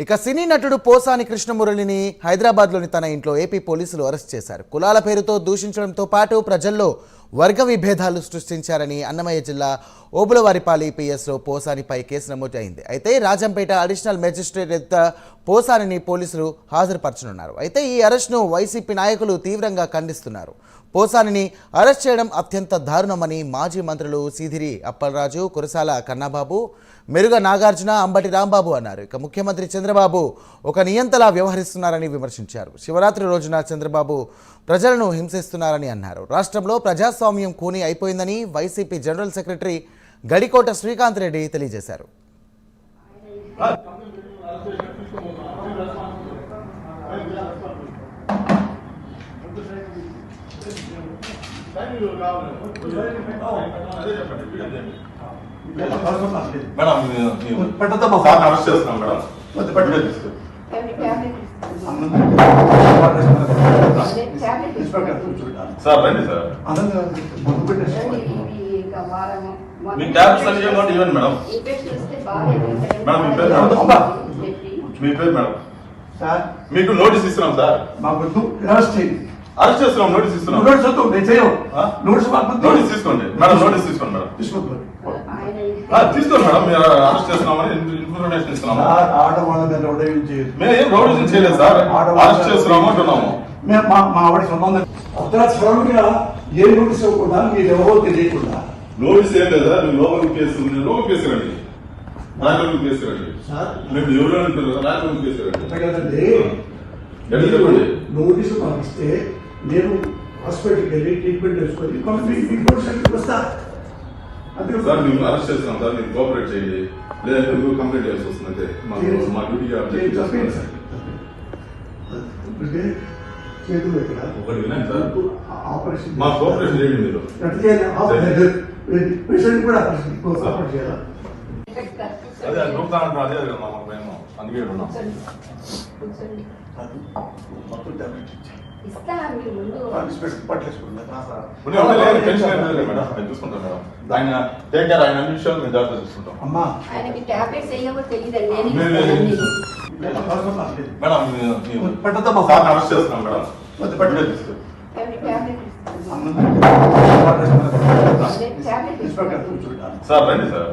ఇక సినీ నటుడు పోసాని కృష్ణమురళిని హైదరాబాద్లోని తన ఇంట్లో ఏపీ పోలీసులు అరెస్ట్ చేశారు. కులాల పేరుతో దూషించడంతో పాటు ప్రజల్లో వర్గ విభేదాలు సృష్టించారని అన్నమయ్య జిల్లా ఓబులవారిపాలి పిఎస్లో పోసానిపై కేసు నమోదు అయింది. అయితే రాజంపేట అడిషనల్ మెజిస్ట్రేట్ ఎదుట పోసానిని పోలీసులు హాజరుపరచనున్నారు. అయితే ఈ అరెస్ట్ను వైసీపీ నాయకులు తీవ్రంగా ఖండిస్తున్నారు. పోసానిని అరెస్ట్ చేయడం అత్యంత దారుణమని మాజీ మంత్రులు సీదిరి అప్పలరాజు, కురసాల కన్నాబాబు, మెరుగ నాగార్జున, అంబటి రాంబాబు అన్నారు. ఇక ముఖ్యమంత్రి చంద్రబాబు ఒక నియంతలా వ్యవహరిస్తున్నారని విమర్శించారు. శివరాత్రి రోజున చంద్రబాబు ప్రజలను హింసిస్తున్నారని అన్నారు. రాష్ట్రంలో ప్రజాస్వామ్యం కూని అయిపోయిందని YCP general secretary Gadikota Srikanth Reddy తెలియజేశారు. సార్ రండి సార్, మీ ట్యాబ్స్ అన్ని ఇవ్వండి మేడం. మేడం మీ పేరు మేడం. మీకు నోటీస్ ఇస్తున్నాం సార్. అరెస్ట్ చేస్తున్నాం, నోటీస్ ఇస్తున్నాం. నోటీస్ తీసుకోండి మేడం, నోటీస్ తీసుకోండి మేడం. తీసుకోండి మేడం, మీరు అరెస్ట్ చేస్తున్నామని ఇన్ఫర్మేషన్ ఇస్తున్నాము. మేము ఏం రౌడీజం చేయలేదు సార్, అరెస్ట్ చేస్తున్నాము అంటున్నాము. ఏ నోటీస్ ఇవ్వకుండా మీరు ఎవరో తెలియకుండా నోటీస్ ఏం లేదా, మీరు లోపలికి కేసు లోపలికి కేసు రండి, రాజలోకి కేసు రండి. మేము ఎవరు అంటారు, రాజలోకి కేసు రండి. నోటీసు పంపిస్తే నేను హాస్పిటల్కి వెళ్ళి ట్రీట్మెంట్ చేసుకొని వస్తా. సార్ మేము అరెస్ట్ చేస్తున్నాం సార్, మీరు కోఆపరేట్ చేయండి, లేదంటే మీరు కంప్లైంట్ చేయాల్సి వస్తుంది. అంటే మా డ్యూటీ చేతులు ఎక్కడ ఒకటి వినండి సార్, ఆపరేషన్ మా కోఆపరేషన్ చేయండి. మీరు పేషెంట్ కూడా ఆపరేషన్ చేయాలా? అదే రూపాయలు అదే మాకు మేము అందుకే ఉన్నాం. చూసుకుంటాం మేడం, ఆయన టేక్ కేర్, ఆయన అన్ని విషయాలు మేము జాగ్రత్త చూసుకుంటాం. అమ్మా మేడం సార్ అరెస్ట్ చేస్తున్నాం మేడం. సార్ రండి సార్.